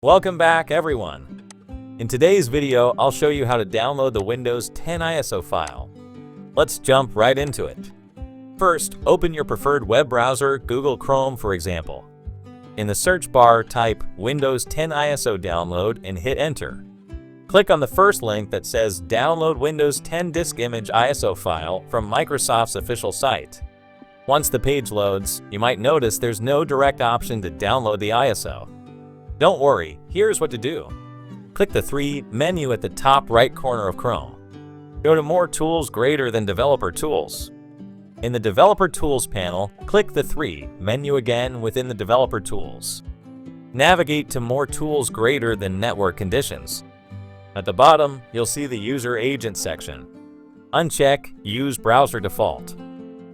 Welcome back, everyone. In today's video, I'll show you how to download the Windows 10 ISO file. Let's jump right into it. First, open your preferred web browser, Google Chrome for example. In the search bar, type Windows 10 ISO download and hit enter. Click on the first link that says Download Windows 10 Disk Image ISO file from Microsoft's official site. Once the page loads, you might notice there's no direct option to download the ISO. Don't worry, here's what to do. Click the 3 menu at the top right corner of Chrome. Go to More Tools greater than Developer Tools. In the Developer Tools panel, click the 3 menu again within the Developer Tools. Navigate to More Tools greater than Network Conditions. At the bottom, you'll see the User Agent section. Uncheck Use Browser Default.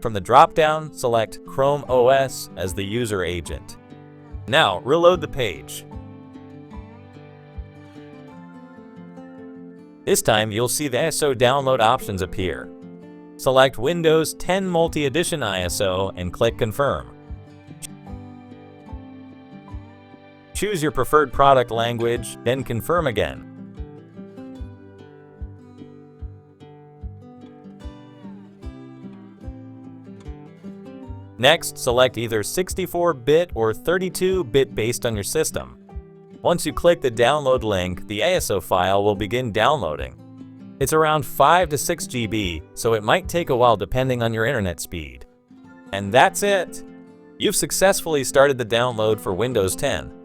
From the drop-down, select Chrome OS as the user agent. Now, reload the page. This time, you'll see the ISO download options appear. Select Windows 10 Multi-Edition ISO and click Confirm. Choose your preferred product language, then confirm again. Next, select either 64-bit or 32-bit based on your system. Once you click the download link, the ISO file will begin downloading. It's around 5 to 6 GB, so it might take a while depending on your internet speed. And that's it! You've successfully started the download for Windows 10.